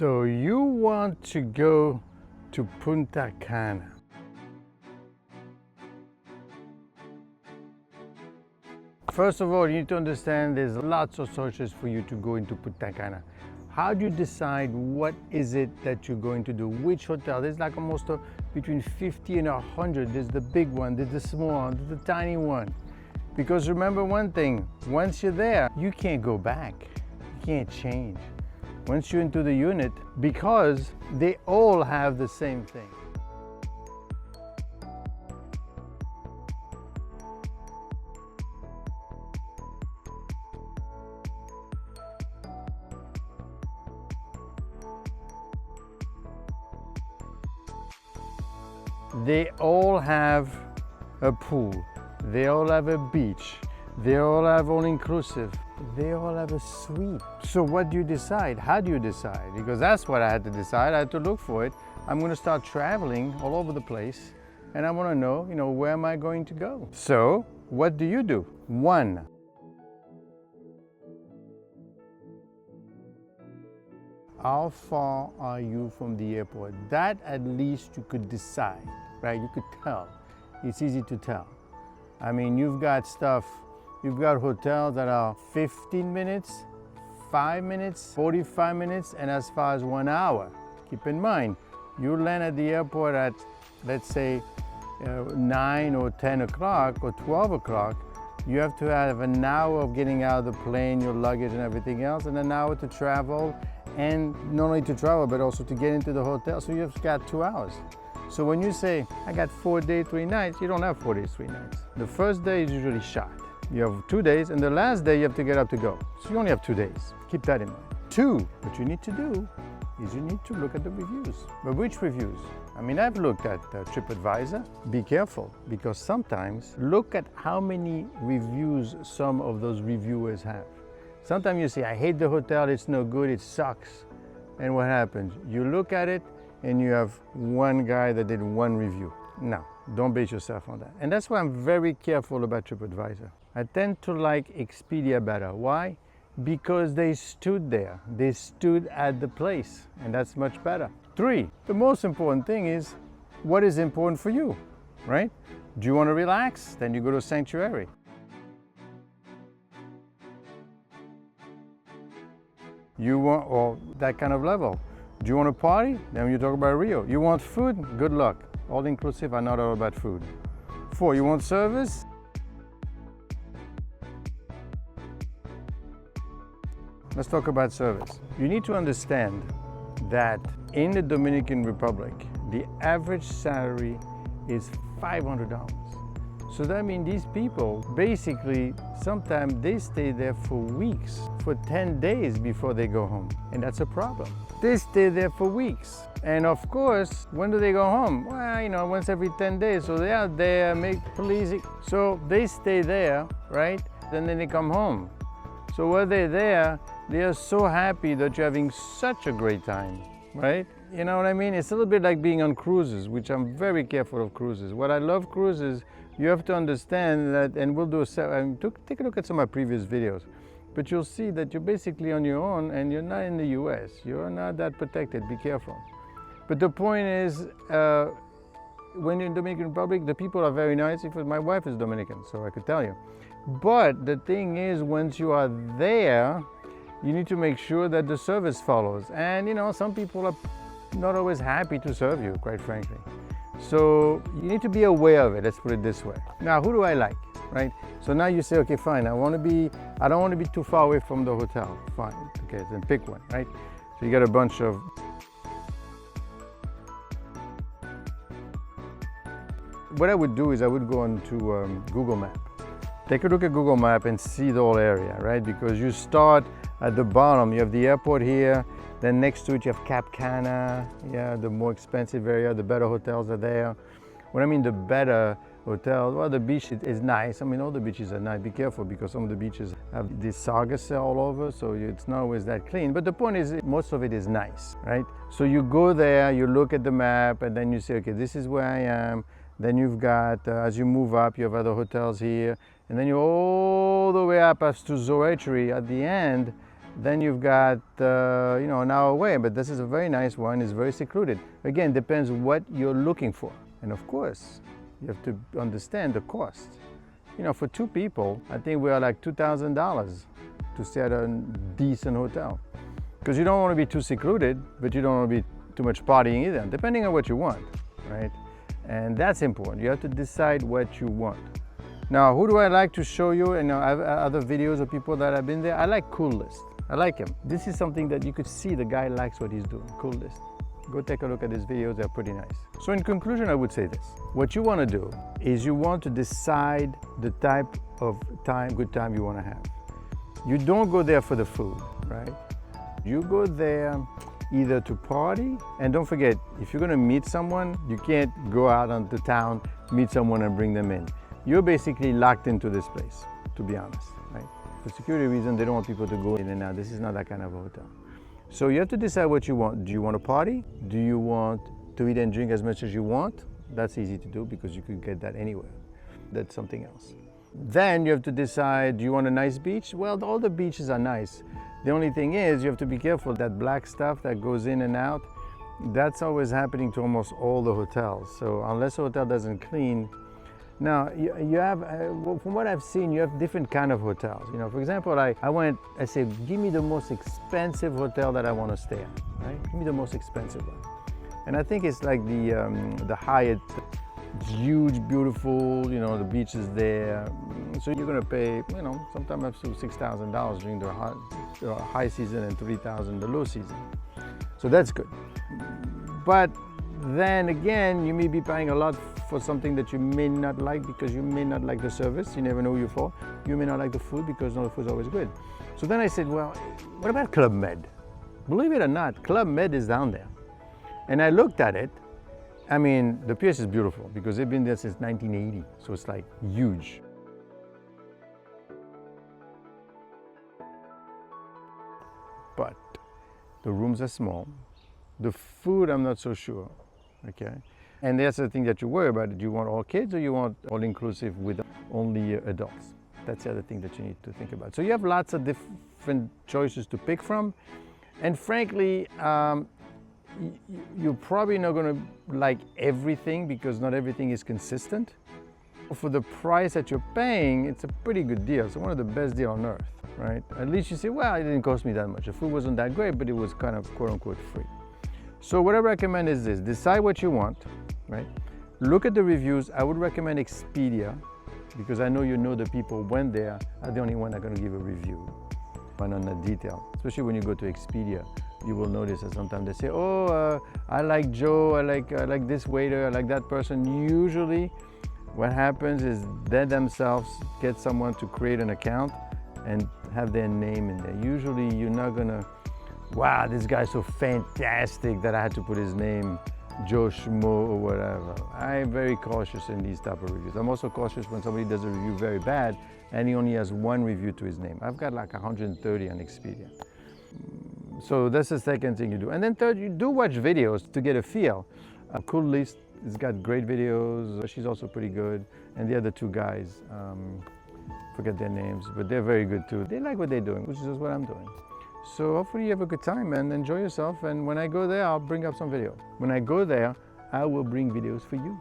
So you want to go to Punta Cana. First of all, you need to understand there's lots of sources for you to go into Punta Cana. How do you decide what is it that you're going to do? Which hotel? There's like almost between 50 and 100. There's the big one, there's the small one, there's the tiny one. Because remember one thing, once you're there, you can't go back. You can't change. Once you're into the unit, because they all have the same thing. They all have a pool, they all have a beach, they all have all-inclusive, they all have a suite. So what do you decide? How do you decide? Because that's what I had to decide. I had to look for it. I'm going to start traveling all over the place and I want to know, where am I going to go? So what do you do? One, how far are you from the airport? That at least you could decide, right? You could tell. It's easy to tell. I mean, you've got hotels that are 15 minutes, 5 minutes, 45 minutes, and as far as 1 hour. Keep in mind, you land at the airport at, let's say, 9 or 10 o'clock or 12 o'clock. You have to have an hour of getting out of the plane, your luggage and everything else, and an hour to travel, and not only to travel, but also to get into the hotel. So you've got 2 hours. So when you say, I got 4 days, 3 nights, you don't have 4 days, 3 nights. The first day is usually shot. You have 2 days, and the last day you have to get up to go. So you only have 2 days. Keep that in mind. 2, what you need to do is you need to look at the reviews. But which reviews? I mean, I've looked at TripAdvisor. Be careful, because sometimes look at how many reviews some of those reviewers have. Sometimes you say, I hate the hotel, it's no good, it sucks. And what happens? You look at it and you have one guy that did 1 review. No, don't base yourself on that. And that's why I'm very careful about TripAdvisor. I tend to like Expedia better. Why? Because they stood there. They stood at the place, and that's much better. 3, the most important thing is, what is important for you, right? Do you want to relax? Then you go to a sanctuary. You want, or that kind of level. Do you want to party? Then you talk about Rio. You want food? Good luck. All inclusive are not all about food. 4, you want service? Let's talk about service. You need to understand that in the Dominican Republic, the average salary is $500. So that means these people, basically, sometimes they stay there for weeks, for 10 days before they go home. And that's a problem. They stay there for weeks. And of course, when do they go home? Well, once every 10 days. So they are there, pleasing. So they stay there, right? And then they come home. So while they're there, they are so happy that you're having such a great time, right? You know what I mean? It's a little bit like being on cruises, which I'm very careful of cruises. What I love cruises, you have to understand that, and we'll do take a look at some of my previous videos, but you'll see that you're basically on your own and you're not in the US. You're not that protected, be careful. But the point is, when you're in the Dominican Republic, the people are very nice. My wife is Dominican, so I could tell you. But the thing is, once you are there, you need to make sure that the service follows. And some people are not always happy to serve you, quite frankly. So you need to be aware of it, let's put it this way. Now, who do I like, right? So now you say, okay, fine, I don't want to be too far away from the hotel. Fine, okay, then pick one, right? So you got a bunch of... What I would do is I would go onto Google Maps. Take a look at Google Maps and see the whole area, right? Because you start at the bottom, you have the airport here, then next to it you have Cap Cana, the more expensive area, the better hotels are there. When I mean the better hotels, well, the beach is nice. I mean, all the beaches are nice. Be careful, because some of the beaches have this sargassum all over, so it's not always that clean. But the point is, most of it is nice, right? So you go there, you look at the map, and then you say, okay, this is where I am. Then you've got, as you move up, you have other hotels here, and then you're all the way up as to Zoetry. At the end, Then you've got, you know, an hour away, but this is a very nice one. It's very secluded. Again, depends what you're looking for. And of course, you have to understand the cost. You know, for 2 people, I think we are like $2,000 to stay at a decent hotel. Because you don't want to be too secluded, but you don't want to be too much partying either, depending on what you want, right? And that's important. You have to decide what you want. Now, who do I like to show you? And I have other videos of people that have been there. I like Coolest. I like him. This is something that you could see the guy likes what he's doing. Coolest. Go take a look at his videos. They're pretty nice. So in conclusion, I would say this. What you want to do is you want to decide the type of good time you want to have. You don't go there for the food, right? You go there either to party, and don't forget, if you're going to meet someone, you can't go out onto town, meet someone and bring them in. You're basically locked into this place, to be honest, right? For security reasons, they don't want people to go in and out. This is not that kind of a hotel. So you have to decide what you want. Do you want to party? Do you want to eat and drink as much as you want? That's easy to do because you could get that anywhere. That's something else. Then you have to decide, do you want a nice beach? Well, all the beaches are nice. The only thing is you have to be careful. That black stuff that goes in and out, that's always happening to almost all the hotels. So unless a hotel doesn't clean. Now, you have, from what I've seen, you have different kind of hotels. You know, for example, I said, give me the most expensive hotel that I want to stay at, right? Give me the most expensive one. And I think it's like the Hyatt. It's huge, beautiful, you know, the beach is there. So you're gonna pay, you know, sometimes up to $6,000 during the high season and $3,000 the low season. So that's good. But then again, you may be paying a lot for something that you may not like because you may not like the service. You never know who you're for. You may not like the food because not the food is always good. So then I said, well, what about Club Med? Believe it or not, Club Med is down there. And I looked at it. I mean, the place is beautiful because they've been there since 1980, so it's like huge. But the rooms are small. The food, I'm not so sure, okay? And that's the thing that you worry about. Do you want all kids or you want all-inclusive with only adults? That's the other thing that you need to think about. So you have lots of different choices to pick from. And frankly, you're probably not going to like everything because not everything is consistent. For the price that you're paying, it's a pretty good deal. It's one of the best deals on earth, right? At least you say, well, it didn't cost me that much. The food wasn't that great, but it was kind of quote-unquote free. So what I recommend is this. Decide what you want, right? Look at the reviews. I would recommend Expedia because I know the people went there are the only one that are going to give a review on the detail, especially when you go to Expedia. You will notice that sometimes they say, oh, I like Joe, I like this waiter, I like that person. Usually what happens is they themselves get someone to create an account and have their name in there. Usually you're not gonna, wow, this guy's so fantastic that I had to put his name, Joe Schmo or whatever. I'm very cautious in these type of reviews. I'm also cautious when somebody does a review very bad and he only has 1 review to his name. I've got like 130 on Expedia. So that's the second thing you do. And then third, you do watch videos to get a feel. Coolest has got great videos. She's also pretty good. And the other 2 guys, forget their names, but they're very good too. They like what they're doing, which is just what I'm doing. So hopefully you have a good time and enjoy yourself. And when I go there, I'll bring up some videos. When I go there, I will bring videos for you.